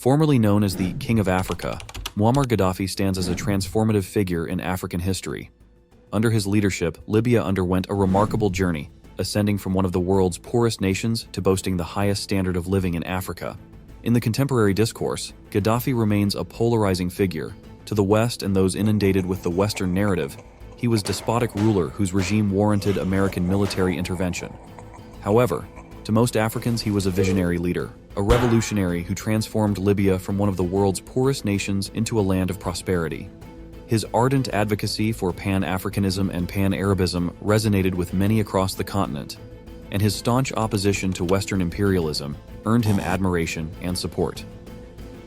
Formerly known as the King of Africa, Muammar Gaddafi stands as a transformative figure in African history. Under his leadership, Libya underwent a remarkable journey, ascending from one of the world's poorest nations to boasting the highest standard of living in Africa. In the contemporary discourse, Gaddafi remains a polarizing figure. To the West and those inundated with the Western narrative, he was a despotic ruler whose regime warranted American military intervention. However, to most Africans, he was a visionary leader, a revolutionary who transformed Libya from one of the world's poorest nations into a land of prosperity. His ardent advocacy for Pan-Africanism and Pan-Arabism resonated with many across the continent, and his staunch opposition to Western imperialism earned him admiration and support.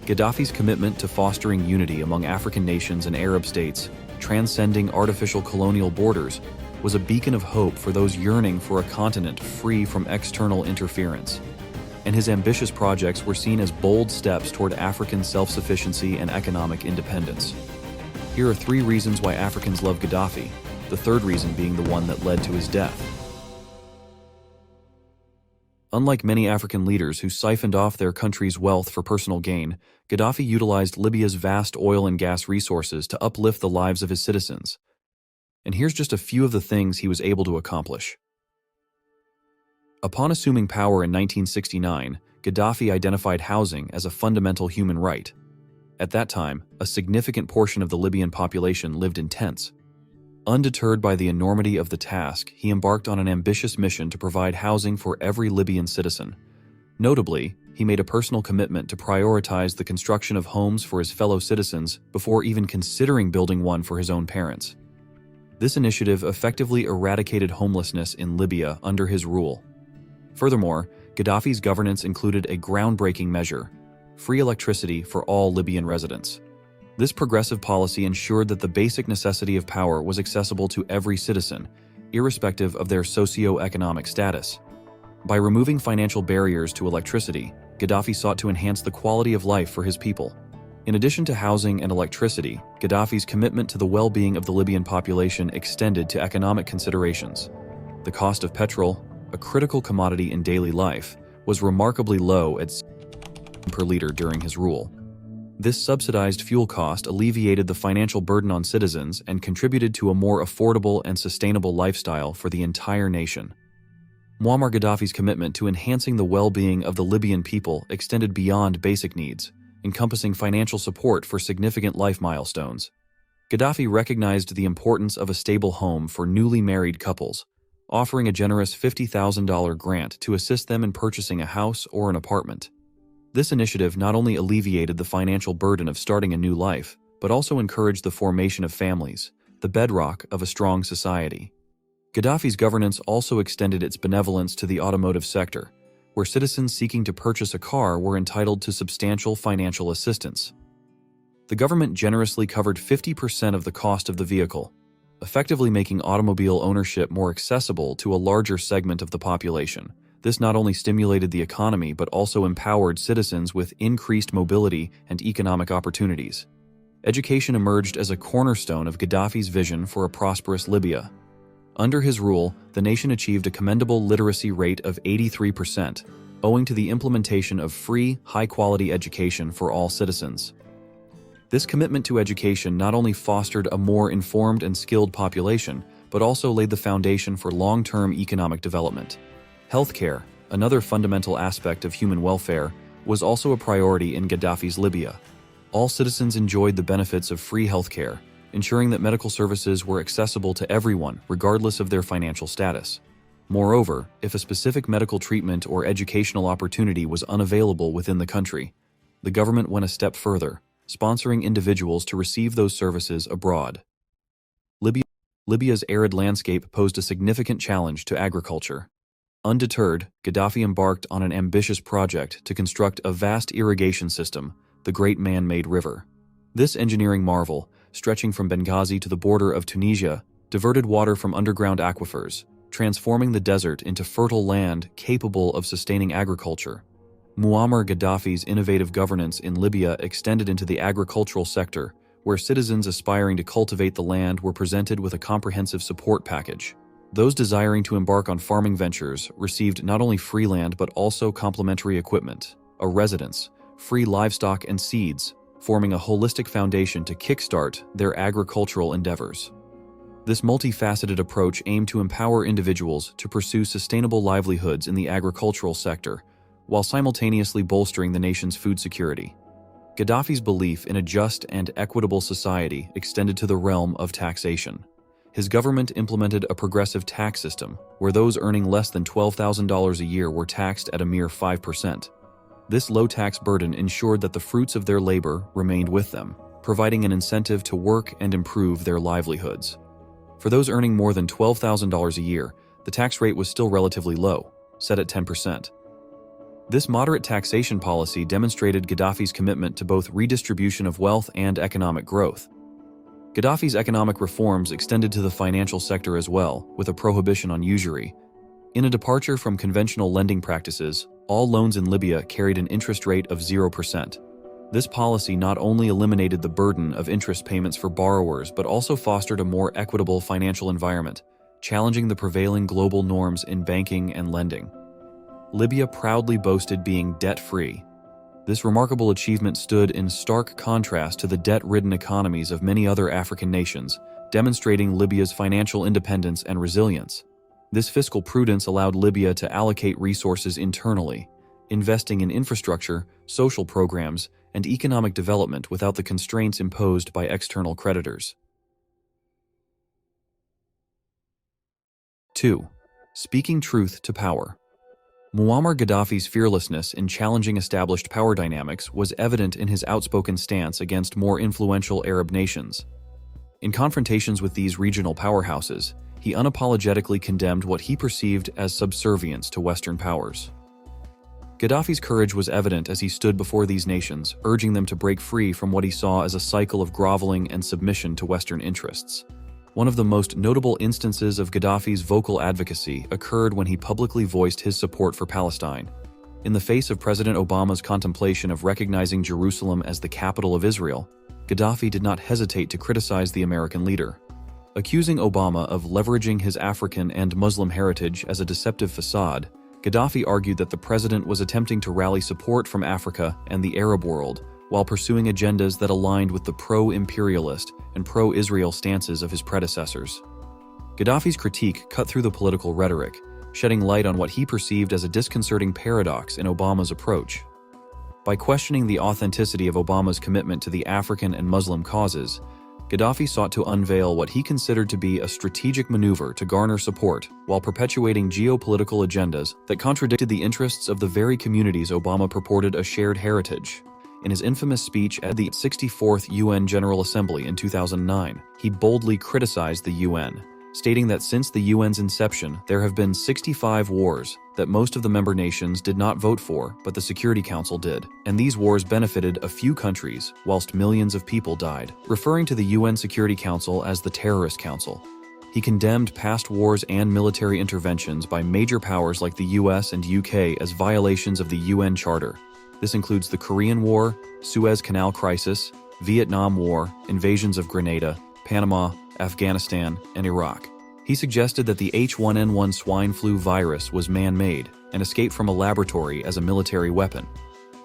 Gaddafi's commitment to fostering unity among African nations and Arab states, transcending artificial colonial borders, was a beacon of hope for those yearning for a continent free from external interference. And his ambitious projects were seen as bold steps toward African self-sufficiency and economic independence. Here are 3 reasons why Africans love Gaddafi, the third reason being the one that led to his death. Unlike many African leaders who siphoned off their country's wealth for personal gain, Gaddafi utilized Libya's vast oil and gas resources to uplift the lives of his citizens. And here's just a few of the things he was able to accomplish. Upon assuming power in 1969, Gaddafi identified housing as a fundamental human right. At that time, a significant portion of the Libyan population lived in tents. Undeterred by the enormity of the task, he embarked on an ambitious mission to provide housing for every Libyan citizen. Notably, he made a personal commitment to prioritize the construction of homes for his fellow citizens before even considering building one for his own parents. This initiative effectively eradicated homelessness in Libya under his rule. Furthermore, Gaddafi's governance included a groundbreaking measure: free electricity for all Libyan residents. This progressive policy ensured that the basic necessity of power was accessible to every citizen, irrespective of their socio-economic status. By removing financial barriers to electricity, Gaddafi sought to enhance the quality of life for his people. In addition to housing and electricity, Gaddafi's commitment to the well-being of the Libyan population extended to economic considerations. The cost of petrol, a critical commodity in daily life, was remarkably low at per liter during his rule. This subsidized fuel cost alleviated the financial burden on citizens and contributed to a more affordable and sustainable lifestyle for the entire nation. Muammar Gaddafi's commitment to enhancing the well-being of the Libyan people extended beyond basic needs, encompassing financial support for significant life milestones. Gaddafi recognized the importance of a stable home for newly married couples, offering a generous $50,000 grant to assist them in purchasing a house or an apartment. This initiative not only alleviated the financial burden of starting a new life, but also encouraged the formation of families, the bedrock of a strong society. Gaddafi's governance also extended its benevolence to the automotive sector, where citizens seeking to purchase a car were entitled to substantial financial assistance. The government generously covered 50% of the cost of the vehicle, effectively making automobile ownership more accessible to a larger segment of the population. This not only stimulated the economy but also empowered citizens with increased mobility and economic opportunities. Education emerged as a cornerstone of Gaddafi's vision for a prosperous Libya. Under his rule, the nation achieved a commendable literacy rate of 83%, owing to the implementation of free, high-quality education for all citizens. This commitment to education not only fostered a more informed and skilled population, but also laid the foundation for long-term economic development. Healthcare, another fundamental aspect of human welfare, was also a priority in Gaddafi's Libya. All citizens enjoyed the benefits of free healthcare, ensuring that medical services were accessible to everyone, regardless of their financial status. Moreover, if a specific medical treatment or educational opportunity was unavailable within the country, the government went a step further, sponsoring individuals to receive those services abroad. Libya's arid landscape posed a significant challenge to agriculture. Undeterred, Gaddafi embarked on an ambitious project to construct a vast irrigation system, the Great Man-Made River. This engineering marvel, stretching from Benghazi to the border of Tunisia, diverted water from underground aquifers, transforming the desert into fertile land capable of sustaining agriculture. Muammar Gaddafi's innovative governance in Libya extended into the agricultural sector, where citizens aspiring to cultivate the land were presented with a comprehensive support package. Those desiring to embark on farming ventures received not only free land but also complementary equipment, a residence, free livestock and seeds, forming a holistic foundation to kickstart their agricultural endeavors. This multifaceted approach aimed to empower individuals to pursue sustainable livelihoods in the agricultural sector, while simultaneously bolstering the nation's food security. Gaddafi's belief in a just and equitable society extended to the realm of taxation. His government implemented a progressive tax system, where those earning less than $12,000 a year were taxed at a mere 5%. This low tax burden ensured that the fruits of their labor remained with them, providing an incentive to work and improve their livelihoods. For those earning more than $12,000 a year, the tax rate was still relatively low, set at 10%. This moderate taxation policy demonstrated Gaddafi's commitment to both redistribution of wealth and economic growth. Gaddafi's economic reforms extended to the financial sector as well, with a prohibition on usury. In a departure from conventional lending practices, all loans in Libya carried an interest rate of 0%. This policy not only eliminated the burden of interest payments for borrowers but also fostered a more equitable financial environment, challenging the prevailing global norms in banking and lending. Libya proudly boasted being debt-free. This remarkable achievement stood in stark contrast to the debt-ridden economies of many other African nations, demonstrating Libya's financial independence and resilience. This fiscal prudence allowed Libya to allocate resources internally, investing in infrastructure, social programs, and economic development without the constraints imposed by external creditors. 2. Speaking truth to power. Muammar Gaddafi's fearlessness in challenging established power dynamics was evident in his outspoken stance against more influential Arab nations. In confrontations with these regional powerhouses, he unapologetically condemned what he perceived as subservience to Western powers. Gaddafi's courage was evident as he stood before these nations, urging them to break free from what he saw as a cycle of groveling and submission to Western interests. One of the most notable instances of Gaddafi's vocal advocacy occurred when he publicly voiced his support for Palestine. In the face of President Obama's contemplation of recognizing Jerusalem as the capital of Israel, Gaddafi did not hesitate to criticize the American leader. Accusing Obama of leveraging his African and Muslim heritage as a deceptive facade, Gaddafi argued that the president was attempting to rally support from Africa and the Arab world while pursuing agendas that aligned with the pro-imperialist and pro-Israel stances of his predecessors. Gaddafi's critique cut through the political rhetoric, shedding light on what he perceived as a disconcerting paradox in Obama's approach. By questioning the authenticity of Obama's commitment to the African and Muslim causes, Gaddafi sought to unveil what he considered to be a strategic maneuver to garner support while perpetuating geopolitical agendas that contradicted the interests of the very communities Obama purported a shared heritage. In his infamous speech at the 64th UN General Assembly in 2009, he boldly criticized the UN, stating that since the UN's inception, there have been 65 wars that most of the member nations did not vote for, but the Security Council did, and these wars benefited a few countries, whilst millions of people died, referring to the UN Security Council as the Terrorist Council. He condemned past wars and military interventions by major powers like the US and UK as violations of the UN Charter. This includes the Korean War, Suez Canal crisis, Vietnam War, invasions of Grenada, Panama, Afghanistan, and Iraq. He suggested that the H1N1 swine flu virus was man-made and escaped from a laboratory as a military weapon.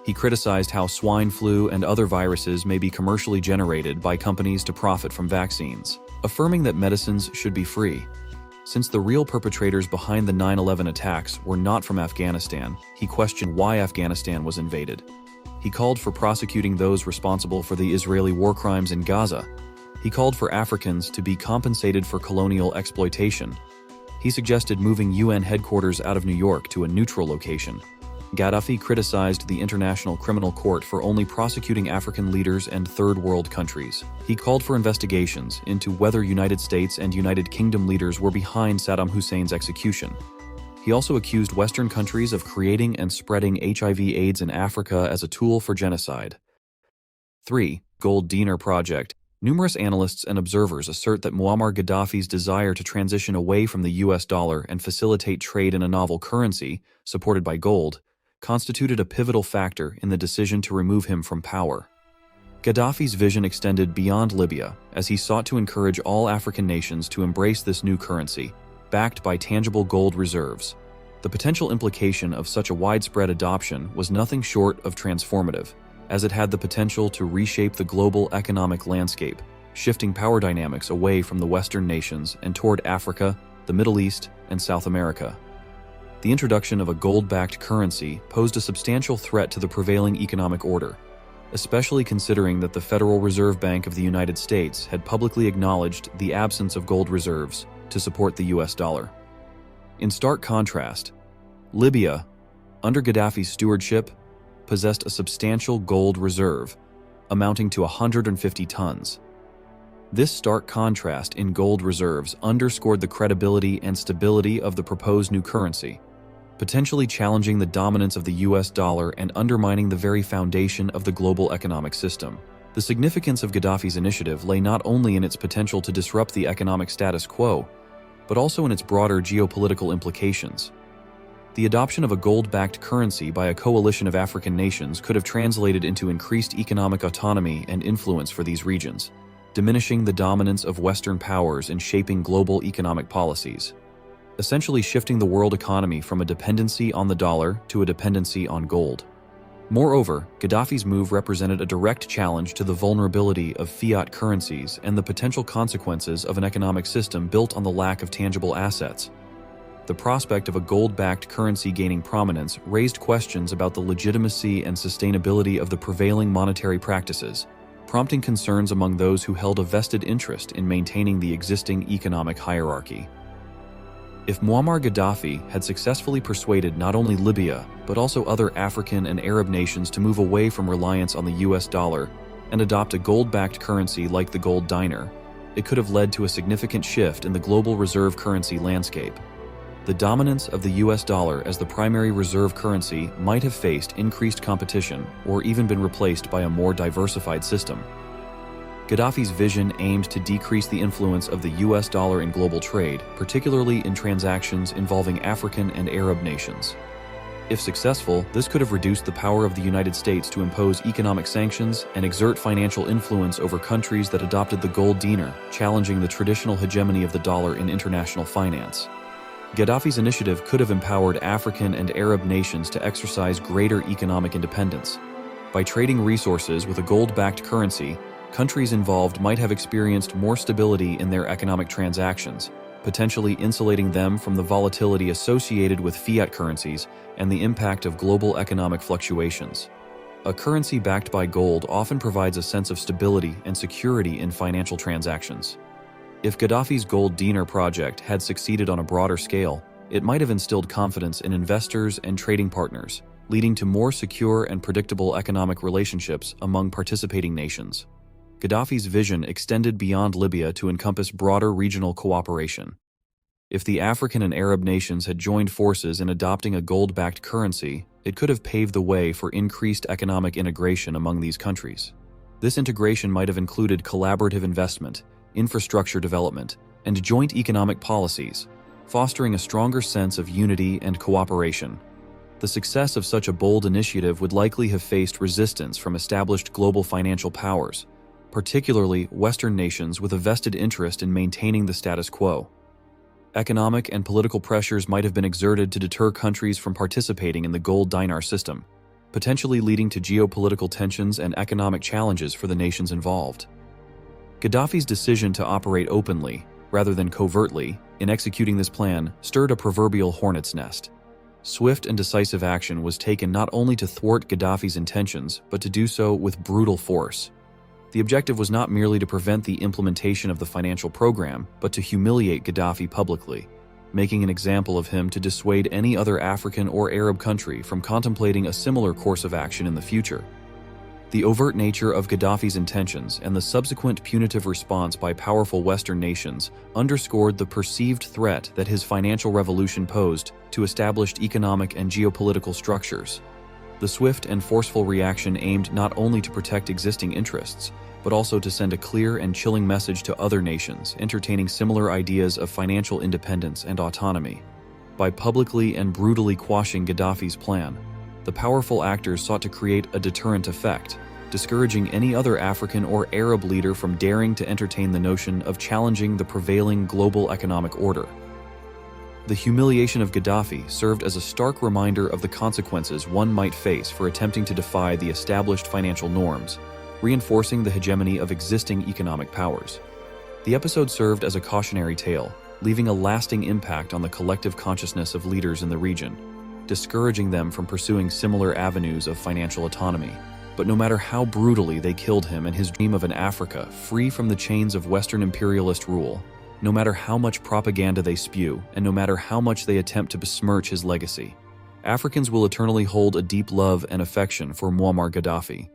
He criticized how swine flu and other viruses may be commercially generated by companies to profit from vaccines, affirming that medicines should be free. Since the real perpetrators behind the 9/11 attacks were not from Afghanistan, he questioned why Afghanistan was invaded. He called for prosecuting those responsible for the Israeli war crimes in Gaza. He called for Africans to be compensated for colonial exploitation. He suggested moving UN headquarters out of New York to a neutral location. Gaddafi criticized the International Criminal Court for only prosecuting African leaders and third world countries. He called for investigations into whether United States and United Kingdom leaders were behind Saddam Hussein's execution. He also accused Western countries of creating and spreading HIV/AIDS in Africa as a tool for genocide. 3. Gold Dinar Project. Numerous analysts and observers assert that Muammar Gaddafi's desire to transition away from the US dollar and facilitate trade in a novel currency, supported by gold, constituted a pivotal factor in the decision to remove him from power. Gaddafi's vision extended beyond Libya as he sought to encourage all African nations to embrace this new currency, backed by tangible gold reserves. The potential implication of such a widespread adoption was nothing short of transformative, as it had the potential to reshape the global economic landscape, shifting power dynamics away from the Western nations and toward Africa, the Middle East, and South America. The introduction of a gold-backed currency posed a substantial threat to the prevailing economic order, especially considering that the Federal Reserve Bank of the United States had publicly acknowledged the absence of gold reserves to support the US dollar. In stark contrast, Libya, under Gaddafi's stewardship, possessed a substantial gold reserve, amounting to 150 tons. This stark contrast in gold reserves underscored the credibility and stability of the proposed new currency, potentially challenging the dominance of the US dollar and undermining the very foundation of the global economic system. The significance of Gaddafi's initiative lay not only in its potential to disrupt the economic status quo, but also in its broader geopolitical implications. The adoption of a gold-backed currency by a coalition of African nations could have translated into increased economic autonomy and influence for these regions, diminishing the dominance of Western powers in shaping global economic policies, essentially shifting the world economy from a dependency on the dollar to a dependency on gold. Moreover, Gaddafi's move represented a direct challenge to the vulnerability of fiat currencies and the potential consequences of an economic system built on the lack of tangible assets. The prospect of a gold-backed currency gaining prominence raised questions about the legitimacy and sustainability of the prevailing monetary practices, prompting concerns among those who held a vested interest in maintaining the existing economic hierarchy. If Muammar Gaddafi had successfully persuaded not only Libya, but also other African and Arab nations to move away from reliance on the US dollar and adopt a gold-backed currency like the gold dinar, it could have led to a significant shift in the global reserve currency landscape. The dominance of the US dollar as the primary reserve currency might have faced increased competition or even been replaced by a more diversified system. Gaddafi's vision aimed to decrease the influence of the US dollar in global trade, particularly in transactions involving African and Arab nations. If successful, this could have reduced the power of the United States to impose economic sanctions and exert financial influence over countries that adopted the gold dinar, challenging the traditional hegemony of the dollar in international finance. Gaddafi's initiative could have empowered African and Arab nations to exercise greater economic independence. By trading resources with a gold-backed currency, countries involved might have experienced more stability in their economic transactions, potentially insulating them from the volatility associated with fiat currencies and the impact of global economic fluctuations. A currency backed by gold often provides a sense of stability and security in financial transactions. If Gaddafi's gold dinar project had succeeded on a broader scale, it might have instilled confidence in investors and trading partners, leading to more secure and predictable economic relationships among participating nations. Gaddafi's vision extended beyond Libya to encompass broader regional cooperation. If the African and Arab nations had joined forces in adopting a gold-backed currency, it could have paved the way for increased economic integration among these countries. This integration might have included collaborative investment, infrastructure development, and joint economic policies, fostering a stronger sense of unity and cooperation. The success of such a bold initiative would likely have faced resistance from established global financial powers, particularly Western nations with a vested interest in maintaining the status quo. Economic and political pressures might have been exerted to deter countries from participating in the gold dinar system, potentially leading to geopolitical tensions and economic challenges for the nations involved. Gaddafi's decision to operate openly, rather than covertly, in executing this plan stirred a proverbial hornet's nest. Swift and decisive action was taken not only to thwart Gaddafi's intentions, but to do so with brutal force. The objective was not merely to prevent the implementation of the financial program, but to humiliate Gaddafi publicly, making an example of him to dissuade any other African or Arab country from contemplating a similar course of action in the future. The overt nature of Gaddafi's intentions and the subsequent punitive response by powerful Western nations underscored the perceived threat that his financial revolution posed to established economic and geopolitical structures. The swift and forceful reaction aimed not only to protect existing interests, but also to send a clear and chilling message to other nations entertaining similar ideas of financial independence and autonomy. By publicly and brutally quashing Gaddafi's plan, the powerful actors sought to create a deterrent effect, discouraging any other African or Arab leader from daring to entertain the notion of challenging the prevailing global economic order. The humiliation of Gaddafi served as a stark reminder of the consequences one might face for attempting to defy the established financial norms, reinforcing the hegemony of existing economic powers. The episode served as a cautionary tale, leaving a lasting impact on the collective consciousness of leaders in the region, discouraging them from pursuing similar avenues of financial autonomy. But no matter how brutally they killed him and his dream of an Africa free from the chains of Western imperialist rule, no matter how much propaganda they spew, and no matter how much they attempt to besmirch his legacy, Africans will eternally hold a deep love and affection for Muammar Gaddafi,